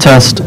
Test.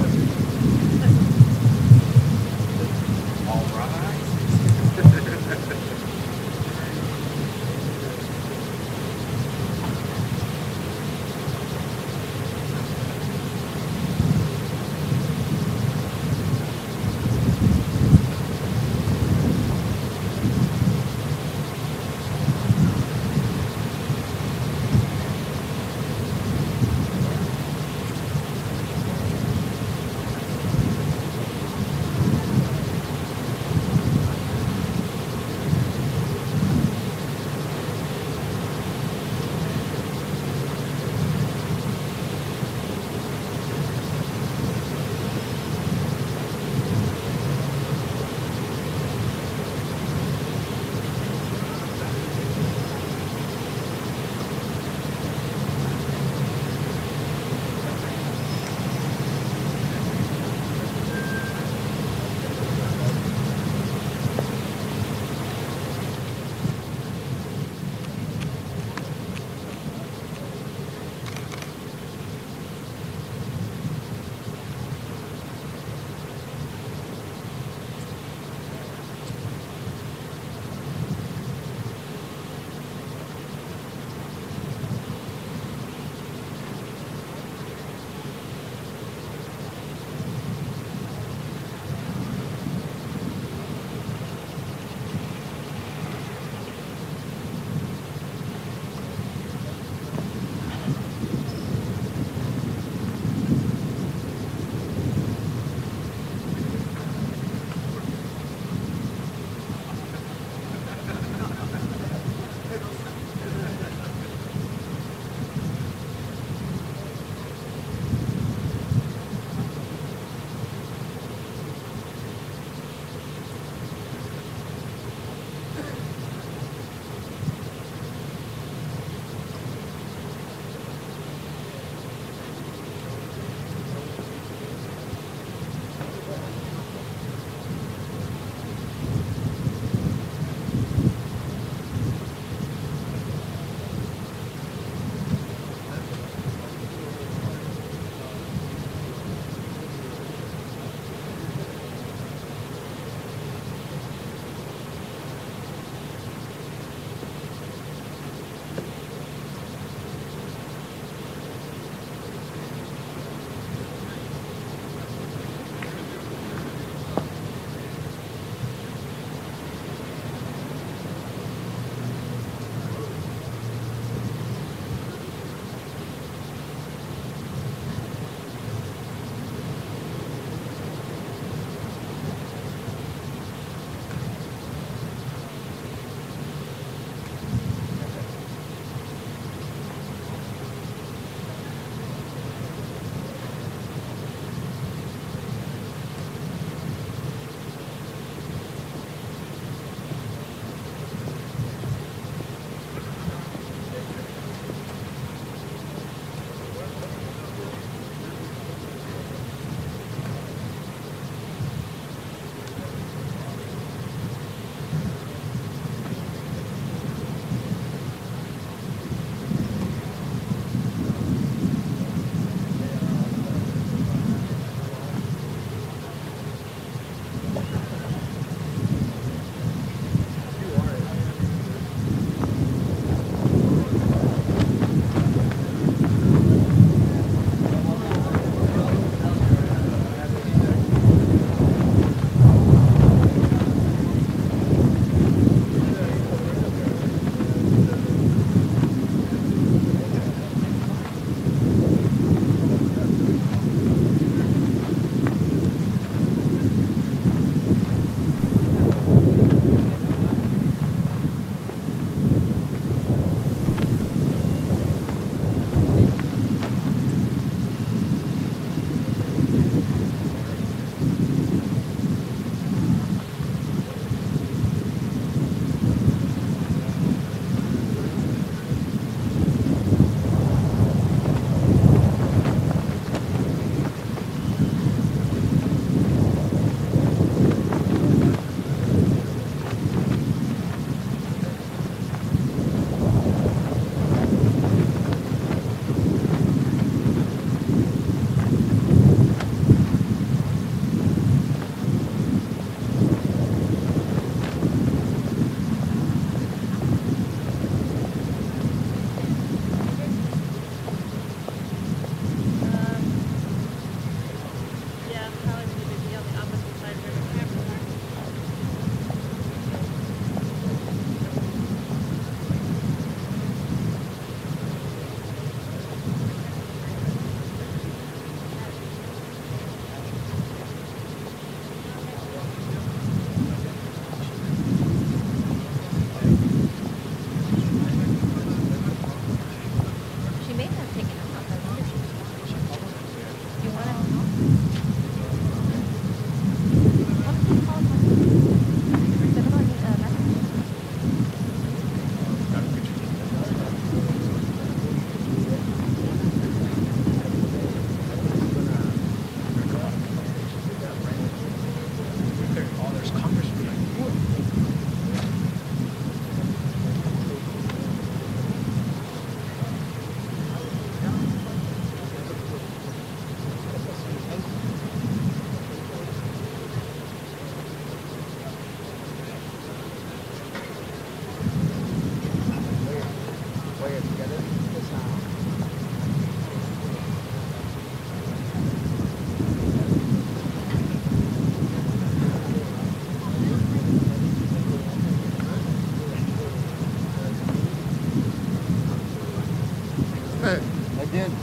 Again.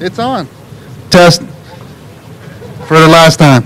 It's on. Test for the last time.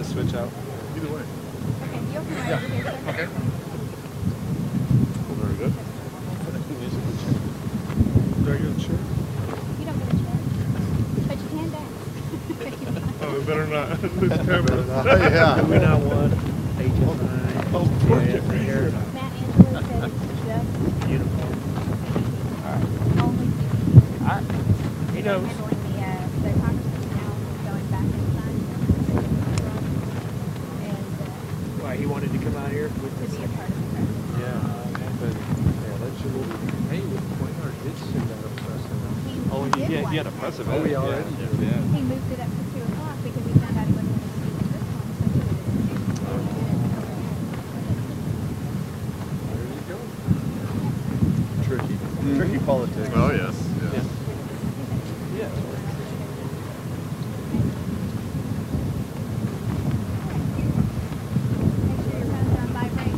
to switch out? Either way. Okay, you'll come right over here, sir. Okay. Very good. Do I get a chair? You don't get a chair, but you can dance. Oh, it better not. This camera. Yeah. We not one. HSI. Oh, poor kid. Matt Angela said just Uniform. only He knows. handling the congressman now going back inside. And Why, he wanted to come out here with to the be a part of the press. Yeah, but yeah, let you hey, with Pointer did send out a press announcement. He did one. He had a press He event. moved it up to 2 o'clock because he found out he wasn't going to speak at this one, so he did it. There you go. Tricky. Tricky politics. Oh, yes. Yes. Yeah. Make sure your phone's on vibrate.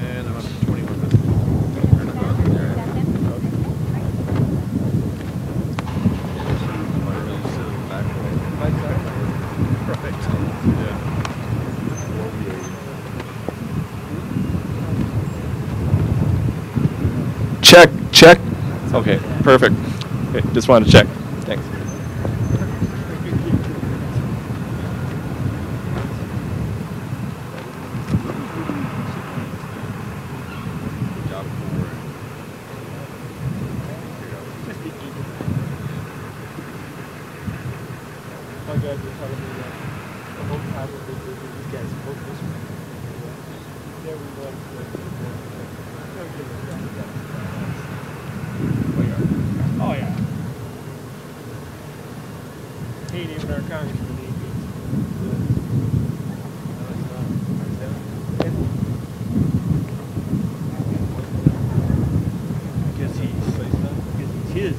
And I'm up to 21 minutes. Check, check. Okay, perfect. Okay, just wanted to check. Thanks. My guys were telling me that the whole time that they did, these guys spoke this way. Everyone Oh, yeah. He ain't even our congressman. Because he's his.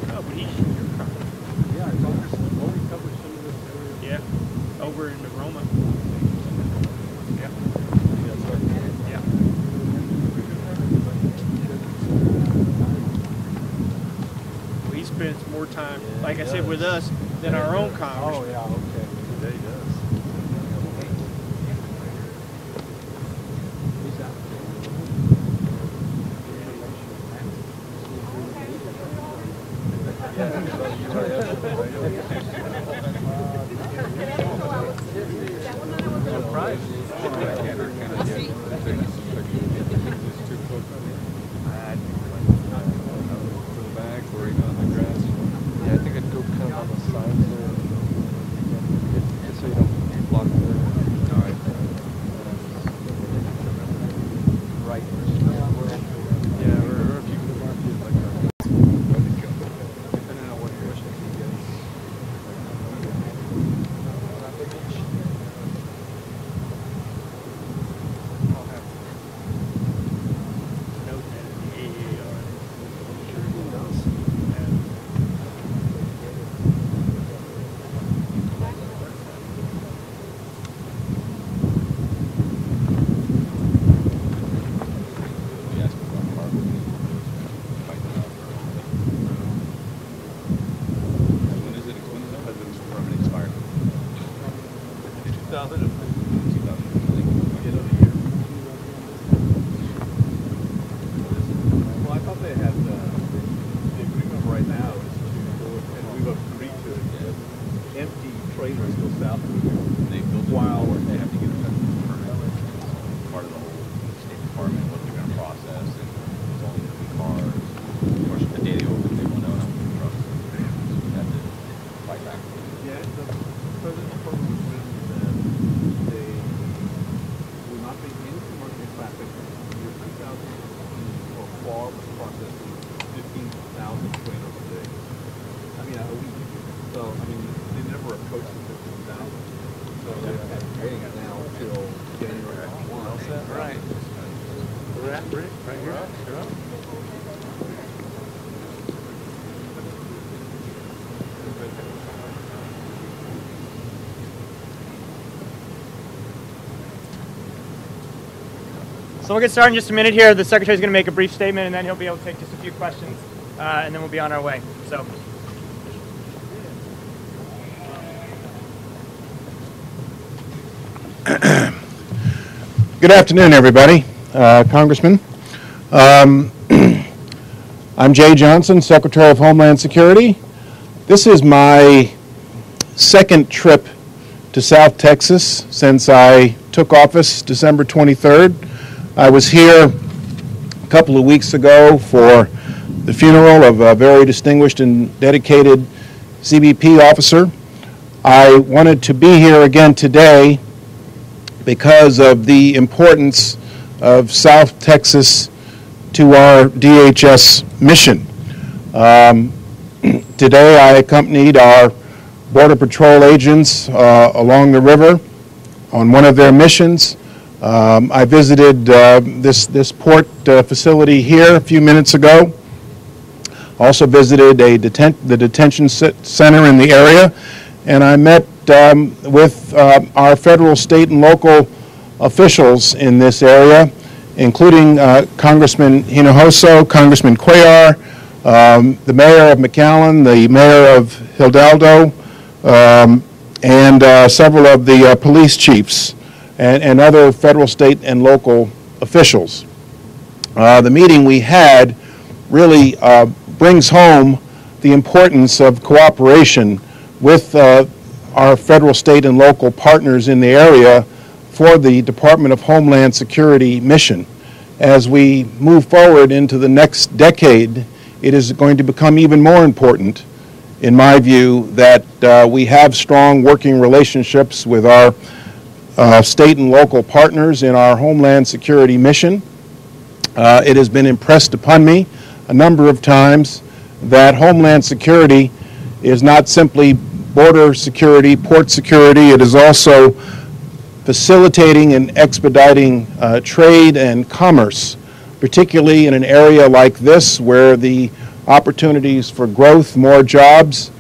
No, but he's your congressman. Yeah, Congressman already covered some of this area. Yeah, over in the Roma. Yeah. Yeah. Well, he spends more time, Yeah, like he I said, does. with us than our own Oh, congressman. yeah, okay. Yeah, he does. He's out Yeah, I think I'd go kind of on the sides there. Just so you don't block the right. Yeah, or if you can mark it like depending on what questions you get. I'll have Note that the AAR. sure he does. Well, I thought they had, the agreement right now is to go, and we've agreed to it, empty trailers go south. They build while they have to get a permit. Part of the whole State Department, what they're gonna process, and it's only gonna be cars. Of course, the day they open, they won't know how many trucks. So we have to fight back. Yeah, the president's program was written that they will not be any commercial traffic in year 2000 or far was processing 15,000 trailers a day. I mean, a week. So, I mean, they never approached the 15,000. So they're paying it now till January 1. All set, right. We're at Rick, right here. You're up. So we'll get started in just a minute here. The Secretary's going to make a brief statement, and then he'll be able to take just a few questions, and then we'll be on our way. So. Good afternoon, everybody. Congressman. I'm Jay Johnson, Secretary of Homeland Security. This is my second trip to South Texas since I took office December 23rd. I was here a couple of weeks ago for the funeral of a very distinguished and dedicated CBP officer. I wanted to be here again today because of the importance of South Texas to our DHS mission. Today I accompanied our Border Patrol agents along the river on one of their missions. I visited this port facility here a few minutes ago. Also visited the detention center in the area, and I met with our federal, state, and local officials in this area, including Congressman Hinojosa, Congressman Cuellar, the mayor of McAllen, the mayor of Hidalgo, and several of the police chiefs and other federal, state, and local officials. The meeting we had really brings home the importance of cooperation with our federal, state, and local partners in the area for the Department of Homeland Security mission. As we move forward into the next decade, it is going to become even more important, in my view, that we have strong working relationships with our state and local partners in our Homeland Security mission. It has been impressed upon me a number of times that Homeland Security is not simply border security, port security. It is also facilitating and expediting trade and commerce, particularly in an area like this where the opportunities for growth, more jobs,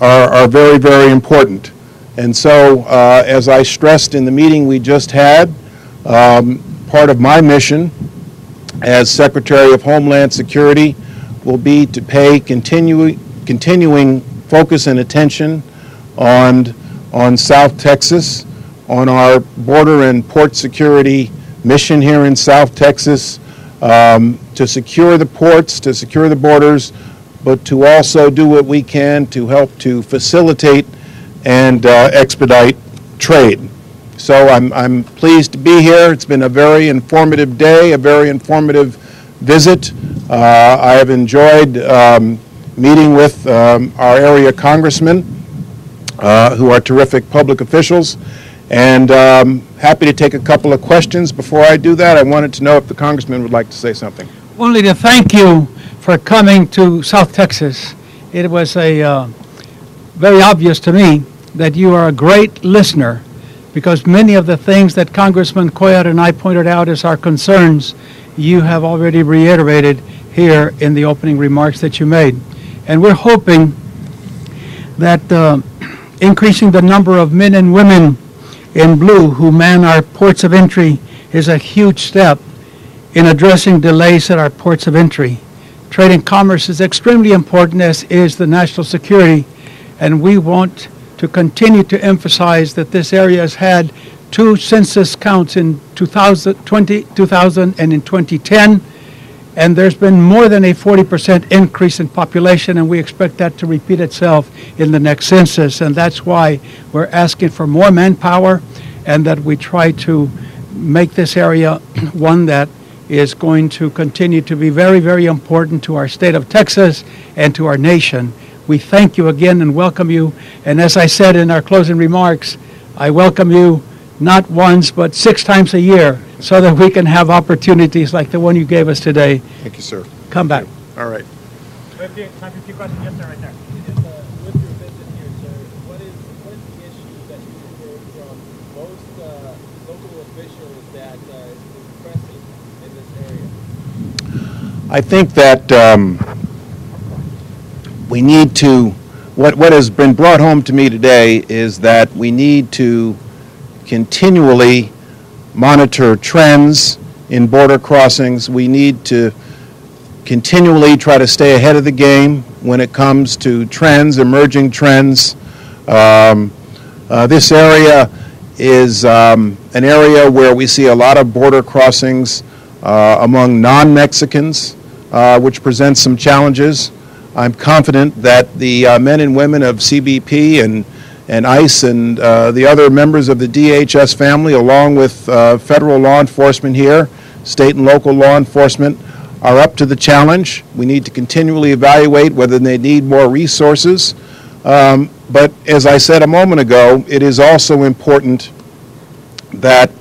are very, very important. And so, as I stressed in the meeting we just had, part of my mission as Secretary of Homeland Security will be to pay continuing focus and attention on South Texas, on our border and port security mission here in South Texas, to secure the ports, to secure the borders, but to also do what we can to help to facilitate and expedite trade. So I'm pleased to be here. It's been a very informative day, a very informative visit. I have enjoyed meeting with our area congressmen, who are terrific public officials, and happy to take a couple of questions. Before I do that, I wanted to know if the congressman would like to say something. Only to thank you for coming to South Texas. It was very obvious to me that you are a great listener, because many of the things that Congressman Cuellar and I pointed out as our concerns, you have already reiterated here in the opening remarks that you made. And we're hoping that increasing the number of men and women in blue who man our ports of entry is a huge step in addressing delays at our ports of entry. Trade and commerce is extremely important, as is the national security, and we want to continue to emphasize that this area has had 2 census counts in 2000 and in 2010, and there's been more than a 40% increase in population, and we expect that to repeat itself in the next census. And that's why we're asking for more manpower, and that we try to make this area one that is going to continue to be very, very important to our state of Texas and to our nation. We thank you again and welcome you. And as I said in our closing remarks, I welcome you not once, but 6 times a year, so that we can have opportunities like the one you gave us today. Thank you, sir. Come back. All right. We have time for a few questions. Yes, sir, right there. With your visit here, sir, what is the issue that you heard from most local officials that is pressing in this area? I think that we need to, what has been brought home to me today is that we need to continually monitor trends in border crossings. We need to continually try to stay ahead of the game when it comes to trends, emerging trends. This area is an area where we see a lot of border crossings among non-Mexicans, which presents some challenges. I'm confident that the men and women of CBP and ICE and the other members of the DHS family, along with federal law enforcement here, state and local law enforcement, are up to the challenge. We need to continually evaluate whether they need more resources. But as I said a moment ago, it is also important that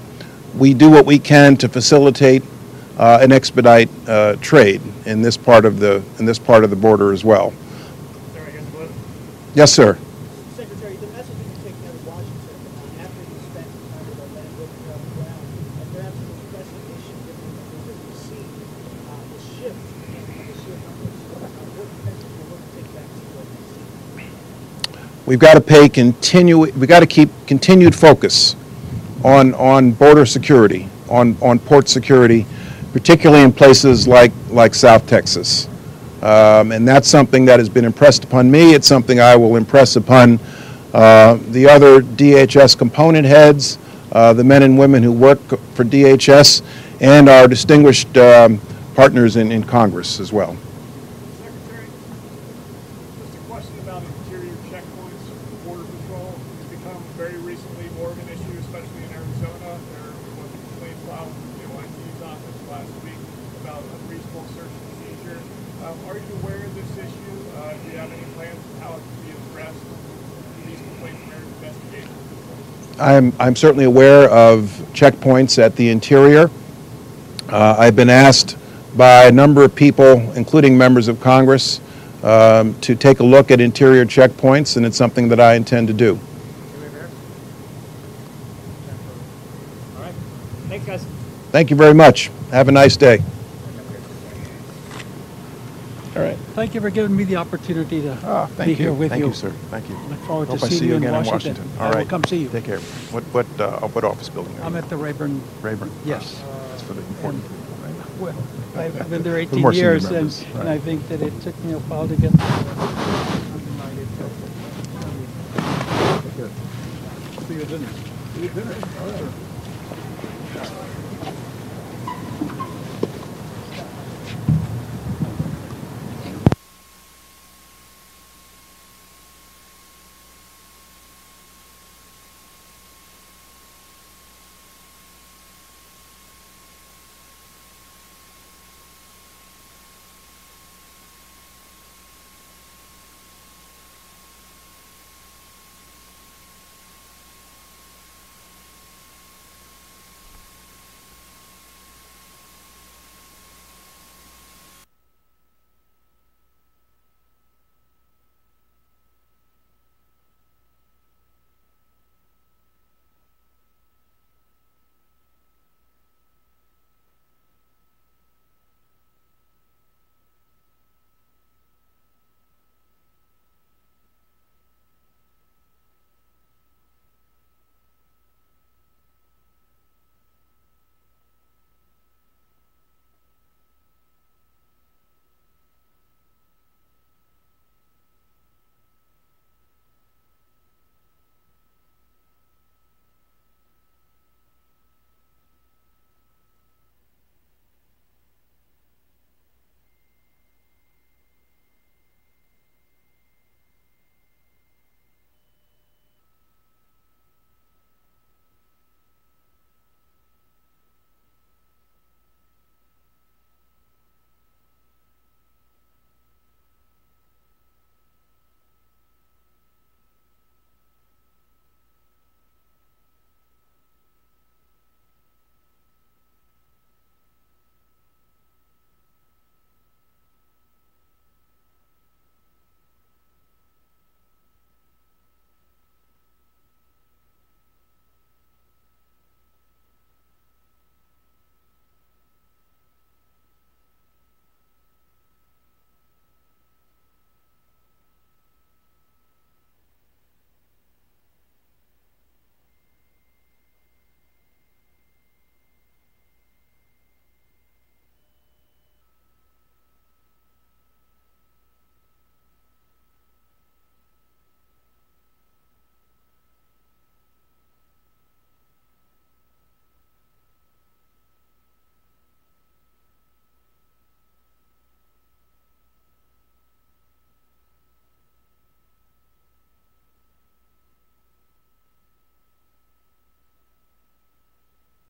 we do what we can to facilitate and expedite trade in this part of the border as well. Yes, sir. Secretary, the message that you take out of Washington after you spent time with our men working on the ground, and perhaps the most pressing issue that we see the shift in the shift on what message will look to take back to what we see. We've got to keep continued focus on border security, on port security, particularly in places like South Texas. And that's something that has been impressed upon me. It's something I will impress upon the other DHS component heads, the men and women who work for DHS, and our distinguished partners in Congress as well. Secretary, just a question about interior checkpoints, border patrol. It's become very recently more of an issue, especially in Arizona. There was a complaint filed with the OIG's office last week about unreasonable search and seizure. Are you aware of this issue? Do you have any plans on how it can be addressed in these complaints and investigations? I'm certainly aware of checkpoints at the interior. I've been asked by a number of people, including members of Congress, to take a look at interior checkpoints, and it's something that I intend to do. All right. Thanks, guys. Thank you very much. Have a nice day. All right. Thank you for giving me the opportunity to be here with you. Thank you, sir. Thank you. Look forward Hope to I seeing see you you in again Washington. All I right. will come see you. Take care. What office building are you? I'm at the Rayburn. Rayburn. Yes. That's for the important people, right? Well, I've been there The more 18 senior years, members, and right. I think that it took me a while to get See you at dinner. See you at dinner. All right.